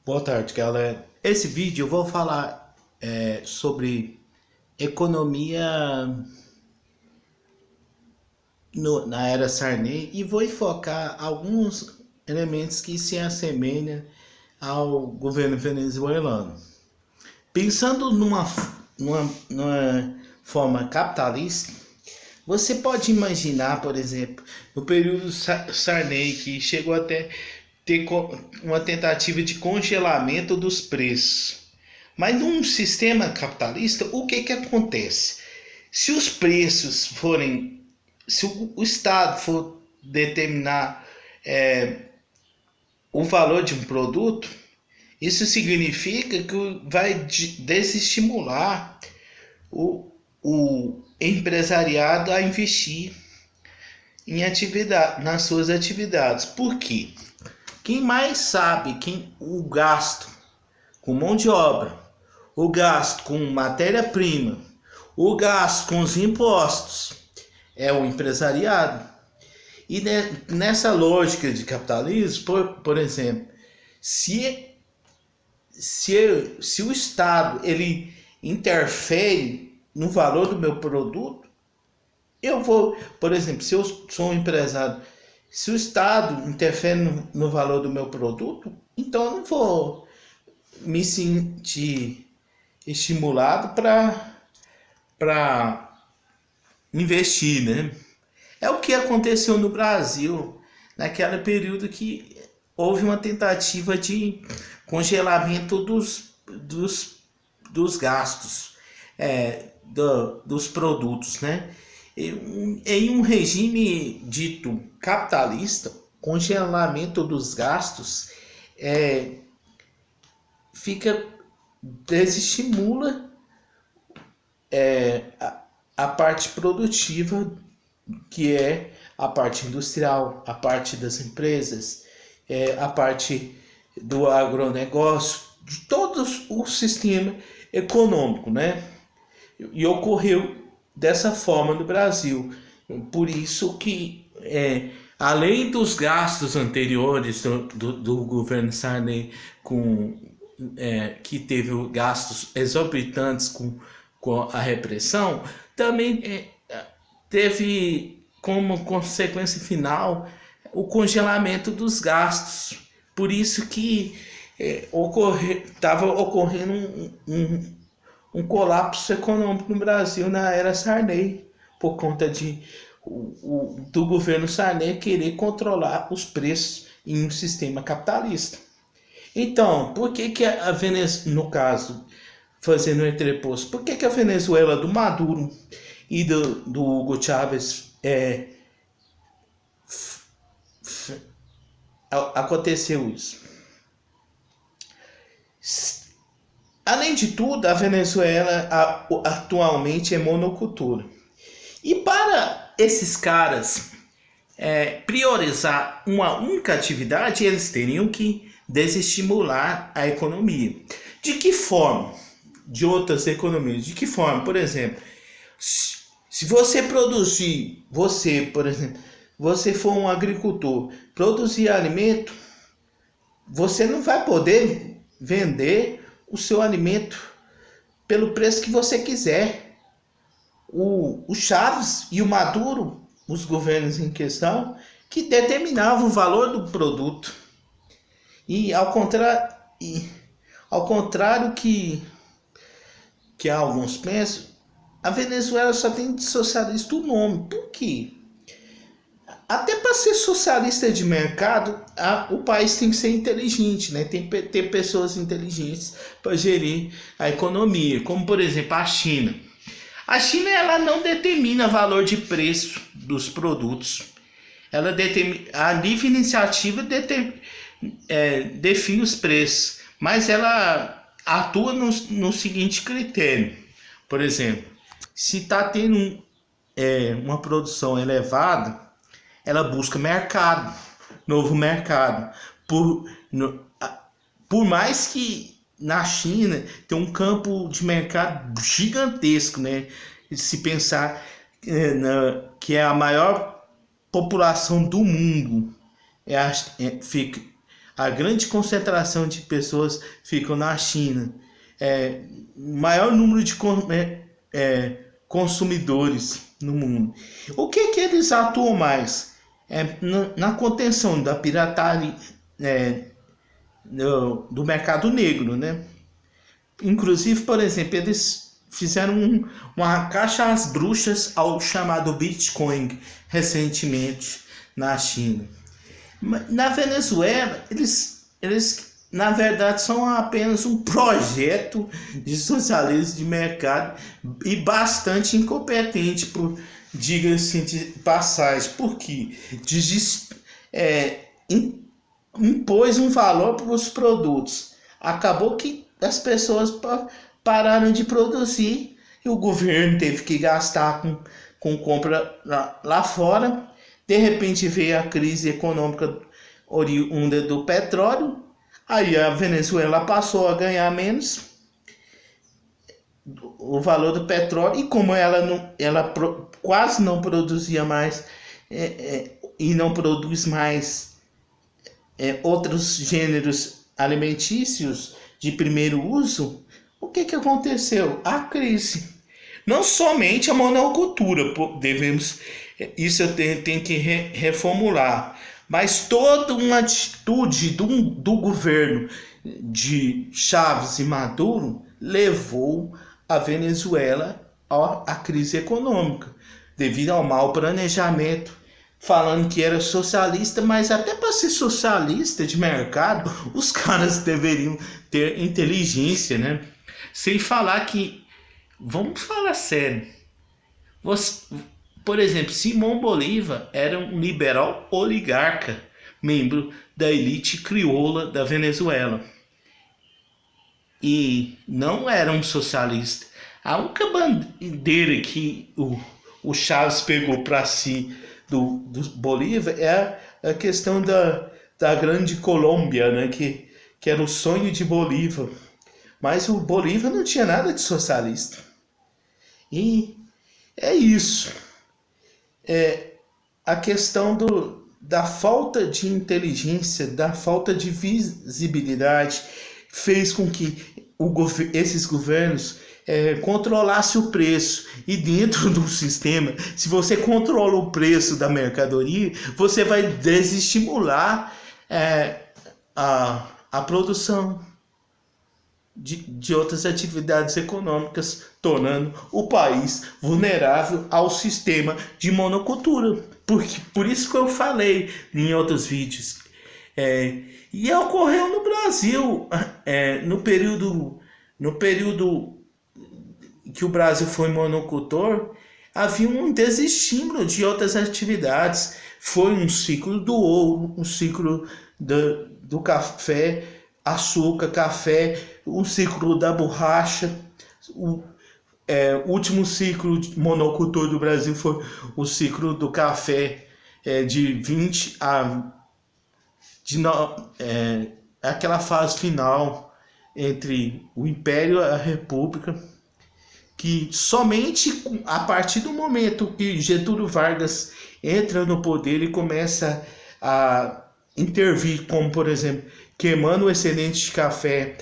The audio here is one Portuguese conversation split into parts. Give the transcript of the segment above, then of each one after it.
Boa tarde, galera. Esse vídeo eu vou falar sobre economia na era Sarney e vou enfocar alguns elementos que se assemelham ao governo venezuelano. Pensando numa forma capitalista, você pode imaginar, por exemplo, no período Sarney, que chegou até ter uma tentativa de congelamento dos preços. Mas num sistema capitalista, o que acontece? Se os preços forem, se o Estado for determinar o valor de um produto, isso significa que vai desestimular o empresariado a investir nas suas atividades. Por quê? Quem mais sabe o gasto com mão de obra, o gasto com matéria-prima, o gasto com os impostos é o empresariado. E nessa lógica de capitalismo, por exemplo, se o Estado ele interfere no valor do meu produto, eu vou, por exemplo, se eu sou um empresário, se o Estado interfere no valor do meu produto, então eu não vou me sentir estimulado para investir, né? É o que aconteceu no Brasil naquele período que houve uma tentativa de congelamento dos gastos dos produtos, né? Em um regime dito capitalista, congelamento dos gastos desestimula a parte produtiva, que é a parte industrial, a parte das empresas, a parte do agronegócio, de todo o sistema econômico, né? E ocorreu dessa forma no Brasil. Por isso que, além dos gastos anteriores do governo Sarney, que teve gastos exorbitantes com a repressão, também teve como consequência final o congelamento dos gastos. Por isso que estava ocorrendo um colapso econômico no Brasil na era Sarney, por conta do governo Sarney querer controlar os preços em um sistema capitalista. Então, por que a Venezuela, no caso, fazendo um entreposto, por que a Venezuela do Maduro e do Hugo Chávez aconteceu isso? Além de tudo, a Venezuela atualmente é monocultura. E para esses caras priorizar uma única atividade, eles teriam que desestimular a economia. De que forma? De outras economias. De que forma? Por exemplo, se você produzir, por exemplo, você for um agricultor, produzir alimento, você não vai poder vender o seu alimento pelo preço que você quiser. O Chaves e o Maduro, os governos em questão, que determinavam o valor do produto. E ao contrário que alguns pensam, a Venezuela só tem de socialista o nome. Por quê? Até para ser socialista de mercado, o país tem que ser inteligente, né? Tem que ter pessoas inteligentes para gerir a economia, como por exemplo a China. A China ela não determina valor de preço dos produtos. Ela a livre iniciativa define os preços, mas ela atua no seguinte critério. Por exemplo, se está tendo uma produção elevada, ela busca novo mercado. Por mais que na China tem um campo de mercado gigantesco, né? Se pensar que é a maior população do mundo, A grande concentração de pessoas ficam na China. Maior número de consumidores no mundo. O que eles atuam mais? Na contenção da pirataria do mercado negro, né? Inclusive, por exemplo, eles fizeram uma caça às bruxas ao chamado Bitcoin recentemente na China. Na Venezuela, eles na verdade são apenas um projeto de socialismo de mercado e bastante incompetente, diga-se de passagem, porque impôs um valor para os produtos. Acabou que as pessoas pararam de produzir e o governo teve que gastar com compra lá fora. De repente veio a crise econômica oriunda do petróleo, aí a Venezuela passou a ganhar menos o valor do petróleo, e como ela quase não produzia mais e não produz mais outros gêneros alimentícios de primeiro uso, o que aconteceu? A crise. Não somente a monocultura, isso eu tenho que reformular, mas toda uma atitude do governo de Chávez e Maduro levou a Venezuela à crise econômica, devido ao mau planejamento, falando que era socialista, mas até para ser socialista de mercado, os caras deveriam ter inteligência, né? Sem falar que, vamos falar sério, por exemplo, Simão Bolívar era um liberal oligarca, membro da elite crioula da Venezuela, e não era um socialista. A única bandeira que o Chávez pegou para si do Bolívar é a questão da Grande Colômbia, né? Que era o sonho de Bolívar. Mas o Bolívar não tinha nada de socialista. E é isso. A questão da falta de inteligência, da falta de visibilidade, fez com que esses governos controlassem o preço. E dentro do sistema, se você controla o preço da mercadoria, você vai desestimular a produção de outras atividades econômicas, tornando o país vulnerável ao sistema de monocultura. Por isso que eu falei em outros vídeos. E ocorreu no Brasil, no período que o Brasil foi monocultor, havia um desestímulo de outras atividades. Foi um ciclo do ouro, um ciclo do café, açúcar, café, um ciclo da borracha. O último ciclo monocultor do Brasil foi o ciclo do café, de 20 a aquela fase final entre o Império e a República, que somente a partir do momento que Getúlio Vargas entra no poder e começa a intervir, como por exemplo, queimando o excedente de café,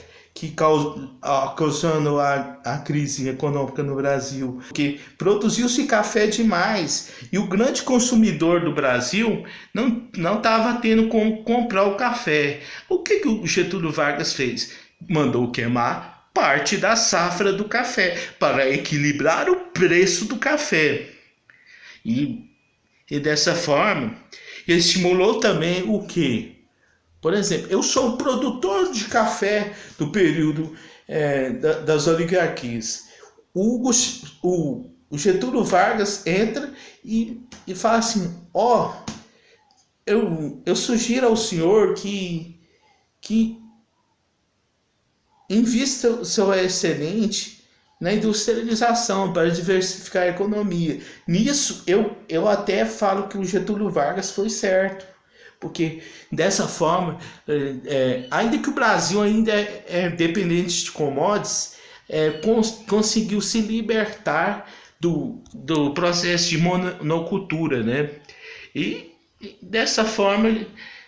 causando a crise econômica no Brasil, porque produziu-se café demais e o grande consumidor do Brasil não estava tendo como comprar o café. O que o Getúlio Vargas fez? Mandou queimar parte da safra do café para equilibrar o preço do café. E dessa forma, estimulou também o quê? Por exemplo, eu sou um produtor de café do período das oligarquias. O Getúlio Vargas entra e fala assim: eu sugiro ao senhor que invista o seu excedente na industrialização para diversificar a economia. Nisso, eu até falo que o Getúlio Vargas foi certo. Porque dessa forma, ainda que o Brasil ainda é dependente de commodities, conseguiu se libertar do processo de monocultura, né? E dessa forma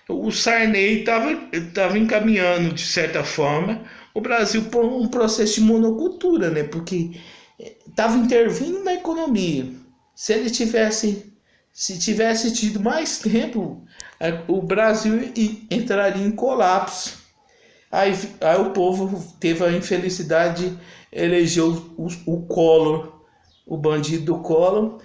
o Sarney estava encaminhando, de certa forma, o Brasil por um processo de monocultura, né? Porque estava intervindo na economia. Se ele tivesse tido mais tempo, o Brasil entraria em colapso. Aí o povo teve a infelicidade de eleger o Collor, o bandido do Collor.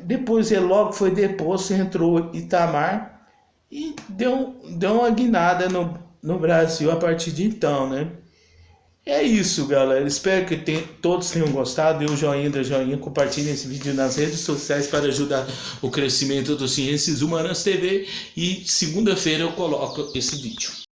Depois ele logo foi deposto, entrou Itamar e deu uma guinada no Brasil a partir de então, né? É isso, galera. Espero que todos tenham gostado. Dê um joinha, compartilhe esse vídeo nas redes sociais para ajudar o crescimento do Ciências Humanas TV. E segunda-feira eu coloco esse vídeo.